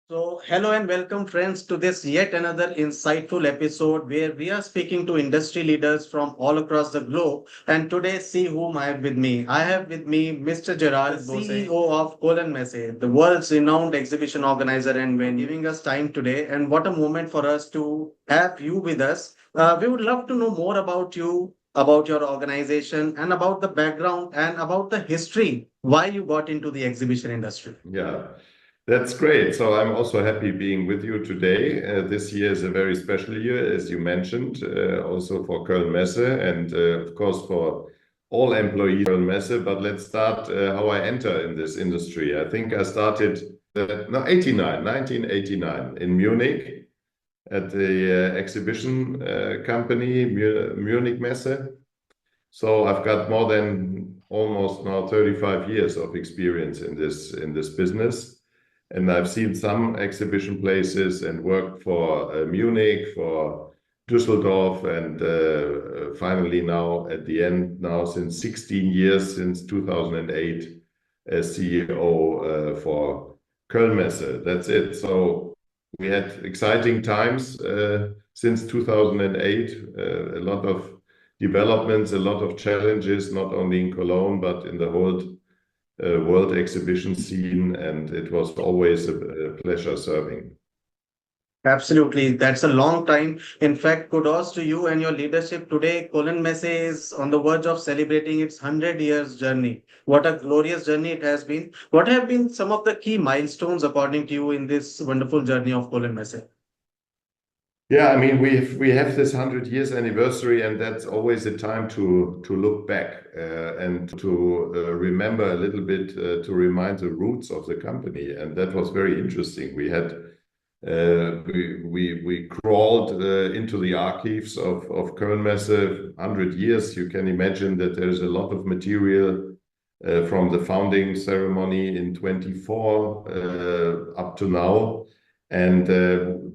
So, hello and welcome, friends, to this yet another insightful episode where we are speaking to industry leaders from all across the globe. And today, see whom I have with me. I have with me Mr. Gerald Bose, CEO of Koelnmesse, the world's renowned exhibition organizer, and when giving us time today. And what a moment for us to have you with us. We would love to know more about you, about your organization, and about the background and about the history, why you got into the exhibition industry. Yeah, that's great. So I'm also happy being with you today. This year is a very special year, as you mentioned, also for Koelnmesse and of course for all employees of Koelnmesse. But let's start how I enter in this industry. I think I started 1989 in Munich at the exhibition company, Munich Messe. So I've got more than almost now 35 years of experience in this business. And I've seen some exhibition places and worked for Munich, for Düsseldorf, and finally now at the end, now since 16 years, since 2008, as CEO for Koelnmesse. That's it. So we had exciting times since 2008, a lot of developments, a lot of challenges, not only in Cologne, but in the whole world exhibition scene. And it was always a pleasure serving. Absolutely. That's a long time. In fact, kudos to you and your leadership today. Koelnmesse is on the verge of celebrating its 100 years journey. What a glorious journey it has been. What have been some of the key milestones according to you in this wonderful journey of Koelnmesse? Yeah, I mean, we have this 100 years anniversary, and that's always a time to look back and to remember a little bit, to remind the roots of the company. And that was very interesting. We had we crawled into the archives of Koelnmesse 100 years. You can imagine that there's a lot of material from the founding ceremony in 24 up to now. And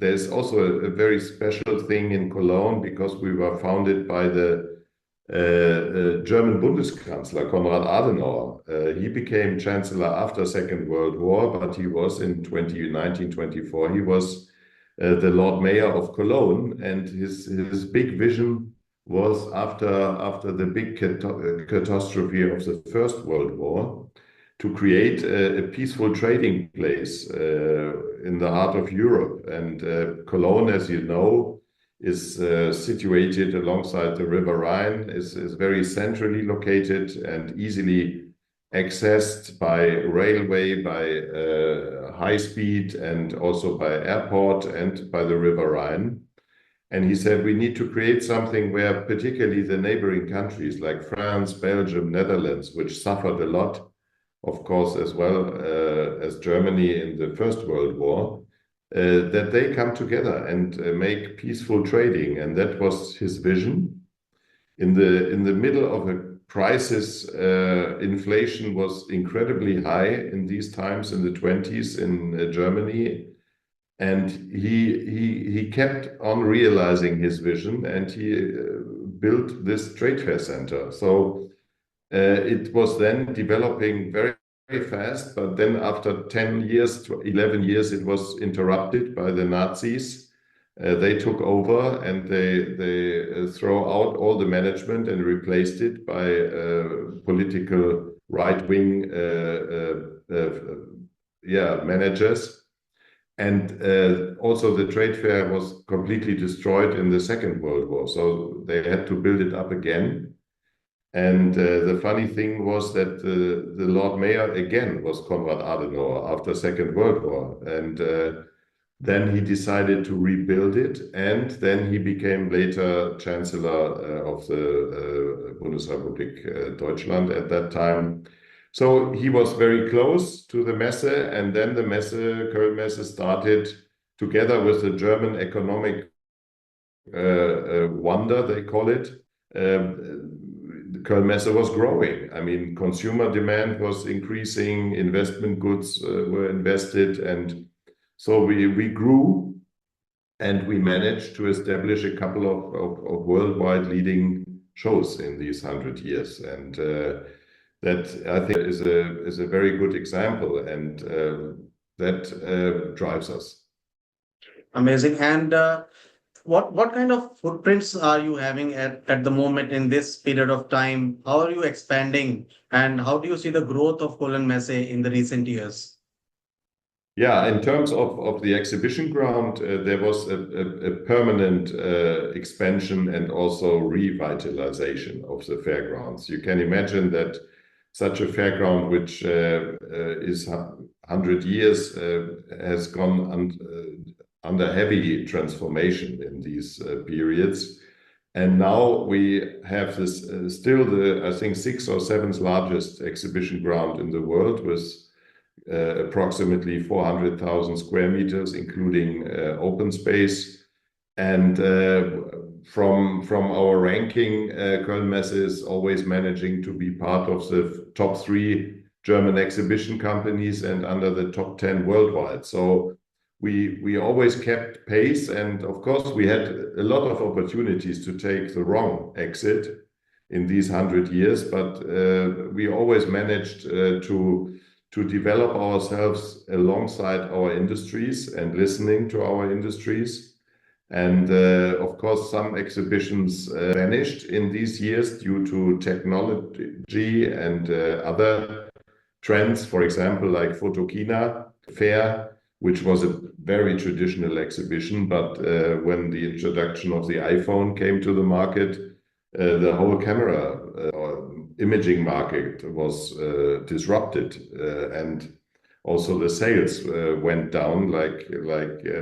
there's also a very special thing in Cologne because we were founded by the German Bundeskanzler Konrad Adenauer. He became chancellor after Second World War, but he was in 1924, he was the Lord Mayor of Cologne, and his big vision was after the big catastrophe of the First World War, to create a peaceful trading place in the heart of Europe. And Cologne, as you know, is situated alongside the River Rhine, is very centrally located and easily accessed by railway, by high speed, and also by airport and by the River Rhine. And he said, we need to create something where particularly the neighboring countries like France, Belgium, Netherlands, which suffered a lot, of course, as well as Germany in the First World War, that they come together and make peaceful trading. And that was his vision. In the middle of a crisis, inflation was incredibly high in these times in the 20s in Germany. And he kept on realizing his vision, and he built this trade fair center. So it was then developing very, very fast, but then after 10 years to 11 years, it was interrupted by the Nazis. They took over and they throw out all the management and replaced it by political right-wing managers. And also the trade fair was completely destroyed in the Second World War. So they had to build it up again. And the funny thing was that the Lord Mayor again was Konrad Adenauer after Second World War. And then he decided to rebuild it. And then he became later Chancellor of the Bundesrepublik Deutschland at that time. So he was very close to the Messe. And then the Koelnmesse started together with the German economic wonder, they call it. The Koelnmesse was growing. I mean, consumer demand was increasing, investment goods were invested, and so we grew, and we managed to establish a couple of worldwide leading shows in these 100 years, and that I think is a very good example. And that drives us. Amazing. And what kind of footprints are you having at the moment in this period of time? How are you expanding, and how do you see the growth of Koelnmesse in the recent years? Yeah, in terms of the exhibition ground, there was a permanent expansion and also revitalization of the fairgrounds. You can imagine that such a fairground, which is 100 years, has gone under heavy transformation in these periods. And now we have this still the, I think, sixth or seventh largest exhibition ground in the world, with approximately 400,000 square meters, including open space. And from our ranking, Koelnmesse is always managing to be part of the top 3 German exhibition companies and under the top 10 worldwide. So we always kept pace, and of course we had a lot of opportunities to take the wrong exit in these 100 years, but we always managed to develop ourselves alongside our industries and listening to our industries. And of course, some exhibitions vanished in these years due to technology and other trends. For example, like Photokina Fair, which was a very traditional exhibition, but when the introduction of the iPhone came to the market, the whole camera or imaging market was disrupted, and also the sales went down like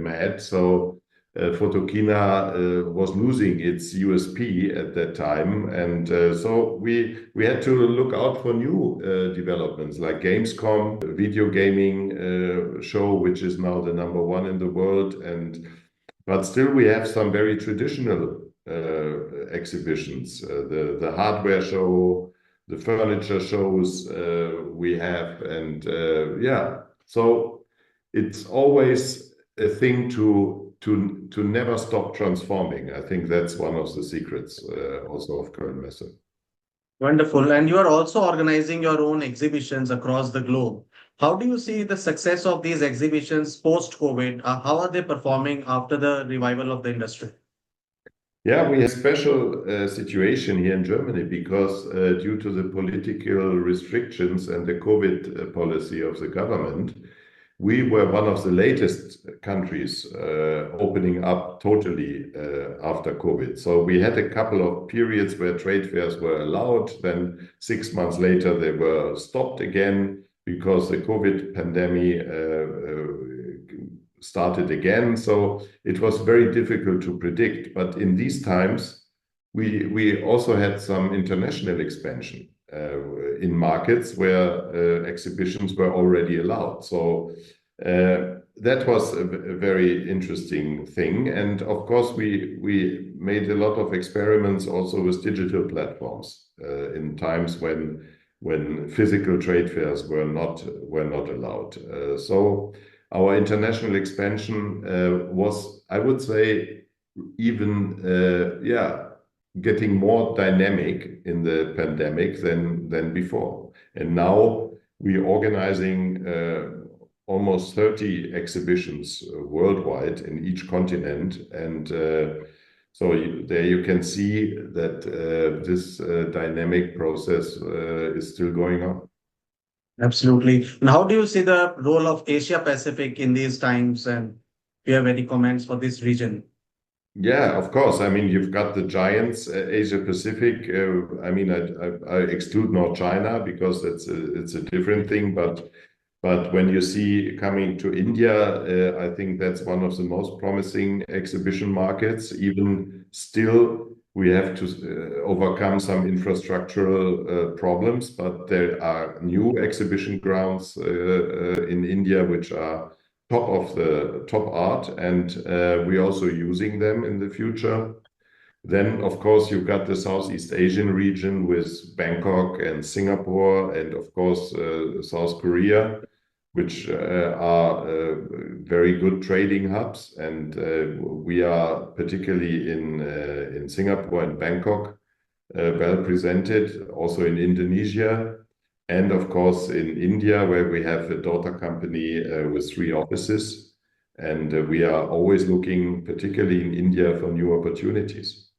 mad. So Photokina was losing its USP at that time, and so we had to look out for new developments like Gamescom, a video gaming show, which is now the #1 in the world, but still we have some very traditional exhibitions, the hardware show, the furniture shows we have, and yeah, so it's always a thing to never stop transforming. I think that's one of the secrets also of Koelnmesse. Wonderful. And you are also organizing your own exhibitions across the globe. How do you see the success of these exhibitions post-COVID? How are they performing after the revival of the industry? Yeah, we have a special situation here in Germany because due to the political restrictions and the COVID policy of the government, we were one of the latest countries opening up totally after COVID. So we had a couple of periods where trade fairs were allowed. Then 6 months later, they were stopped again because the COVID pandemic started again. So it was very difficult to predict. But in these times, we also had some international expansion in markets where exhibitions were already allowed. So that was a very interesting thing. And of course, we made a lot of experiments also with digital platforms in times when physical trade fairs were not allowed. So our international expansion was, I would say, even getting more dynamic in the pandemic than before. And now we're organizing almost 30 exhibitions worldwide in each continent. And so there you can see that this dynamic process is still going on. Absolutely. And how do you see the role of Asia Pacific in these times? And do you have any comments for this region? Yeah, of course. I mean, you've got the giants, Asia Pacific. I mean, I exclude North China because it's a different thing. But when you see coming to India, I think that's one of the most promising exhibition markets. Even still, we have to overcome some infrastructural problems, but there are new exhibition grounds in India which are top art, and we're also using them in the future. Then, of course, you've got the Southeast Asian region with Bangkok and Singapore, and of course, South Korea, which are very good trading hubs. And we are particularly in Singapore and Bangkok well presented, also in Indonesia. and of course in India, where we have a daughter company with 3 offices. And we are always looking, particularly in India, for new opportunities.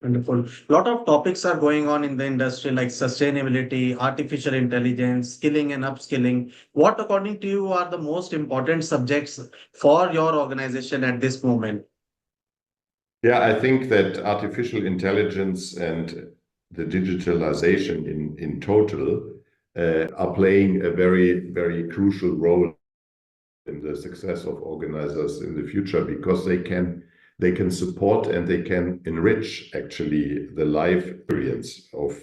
Wonderful. A lot of topics are going on in the industry like sustainability, artificial intelligence, skilling and upskilling. What, according to you, are the most important subjects for your organization at this moment? Yeah, I think that artificial intelligence and the digitalization in total are playing a very, very crucial role in the success of organizers in the future, because they can support and they can enrich actually the life experience of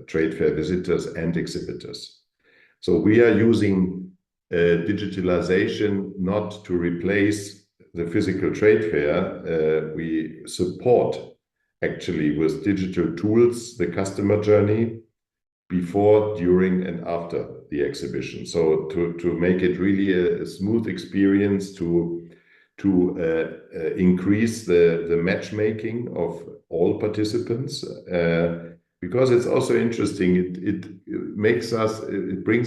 trade fair visitors and exhibitors. So we are using digitalization not to replace the physical trade fair. We support actually with digital tools the customer journey before, during, and after the exhibition. So to make it really a smooth experience, to increase the matchmaking of all participants, because it's also interesting. It brings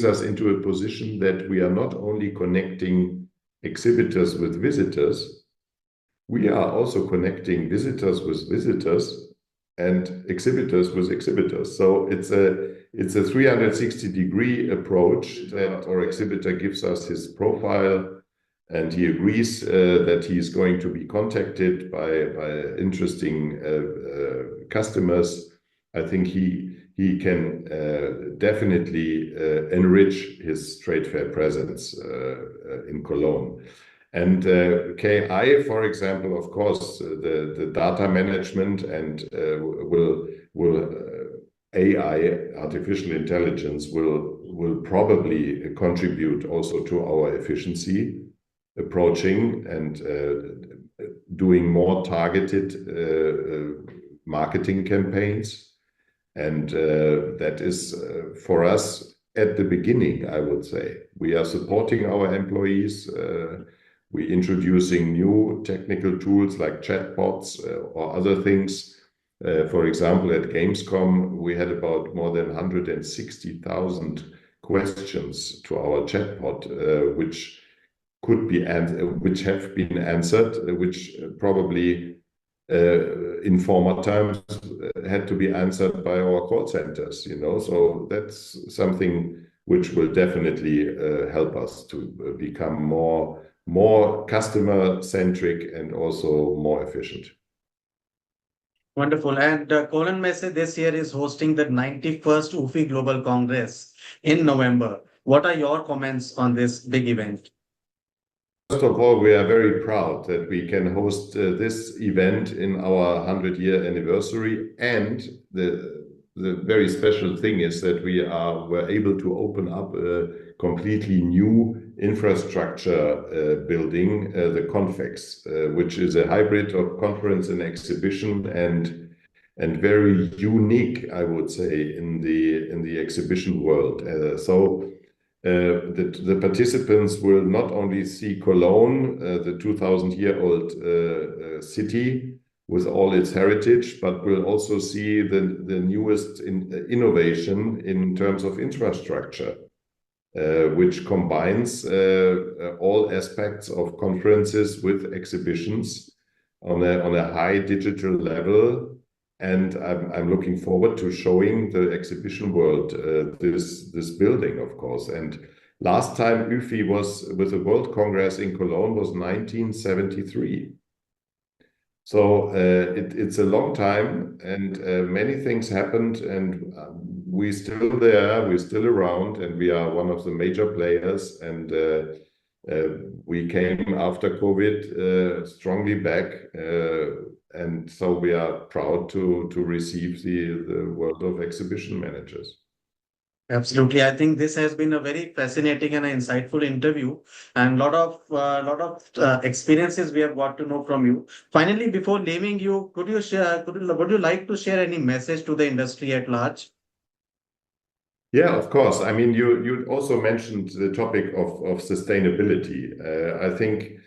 us into a position that we are not only connecting exhibitors with visitors, we are also connecting visitors with visitors and exhibitors with exhibitors. So it's a 360-degree approach that our exhibitor gives us his profile, and he agrees that he is going to be contacted by interesting customers. I think he can definitely enrich his trade fair presence in Cologne. And KI, for example, of course, the data management and will AI, artificial intelligence, will probably contribute also to our efficiency approaching and doing more targeted marketing campaigns. And that is for us at the beginning, I would say. We are supporting our employees. We're introducing new technical tools like chatbots or other things. For example, at Gamescom, we had about more than 160,000 questions to our chatbot, which have been answered, which probably in former times had to be answered by our call centers. So that's something which will definitely help us to become more customer-centric and also more efficient. Wonderful. And Koelnmesse this year is hosting the 91st UFI Global Congress in November. What are your comments on this big event? First of all, we are very proud that we can host this event in our 100-year anniversary. And the very special thing is that we're able to open up a completely new infrastructure building, the Convex, which is a hybrid of conference and exhibition, and very unique, I would say, in the exhibition world. The participants will not only see Cologne, the 2,000-year-old city with all its heritage, but will also see the newest innovation in terms of infrastructure, which combines all aspects of conferences with exhibitions on a high digital level. And I'm looking forward to showing the exhibition world this building, of course. And last time UFI was with the World Congress in Cologne was 1973. So it's a long time, and many things happened, and we're still there, we're still around, and we are one of the major players. And we came after COVID strongly back. And so we are proud to receive the World of Exhibition Managers. Absolutely. I think this has been a very fascinating and insightful interview, and lot of experiences we have got to know from you. Finally, before leaving you, would you like to share any message to the industry at large? Yeah, of course. I mean, you also mentioned the topic of sustainability. I think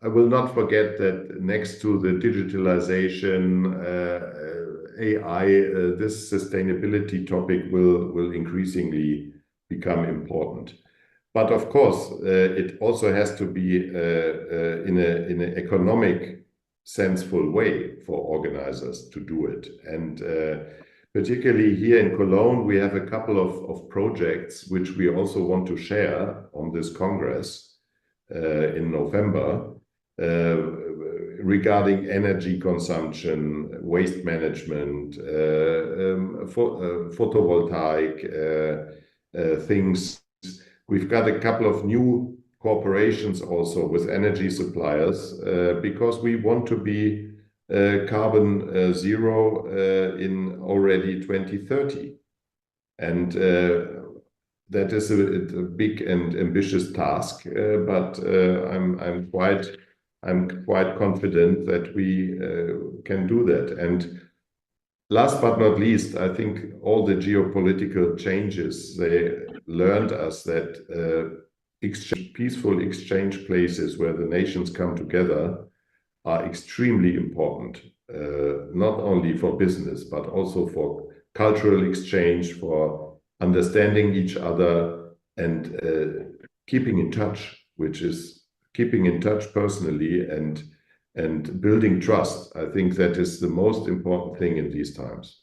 I will not forget that next to the digitalization AI, this sustainability topic will increasingly become important. But of course, it also has to be in an economic, sensible way for organizers to do it. And particularly here in Cologne, we have a couple of projects which we also want to share on this Congress in November regarding energy consumption, waste management, photovoltaic things. We've got a couple of new cooperations also with energy suppliers because we want to be carbon zero in already 2030. And that is a big and ambitious task, but I'm quite confident that we can do that. And last but not least, I think all the geopolitical changes, they learned us that peaceful exchange places where the nations come together are extremely important, not only for business, but also for cultural exchange, for understanding each other and keeping in touch, which is keeping in touch personally and building trust. I think that is the most important thing in these times.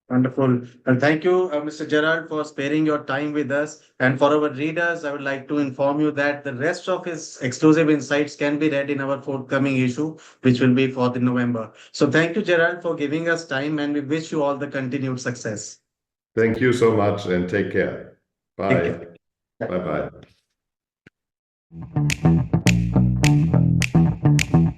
Wonderful. And thank you, Mr. Gerald, for sparing your time with us. And for our readers, I would like to inform you that the rest of his exclusive insights can be read in our forthcoming issue, which will be for the November. So thank you, Gerald, for giving us time, and we wish you all the continued success. Thank you so much and take care. Bye. Take care. Bye-bye.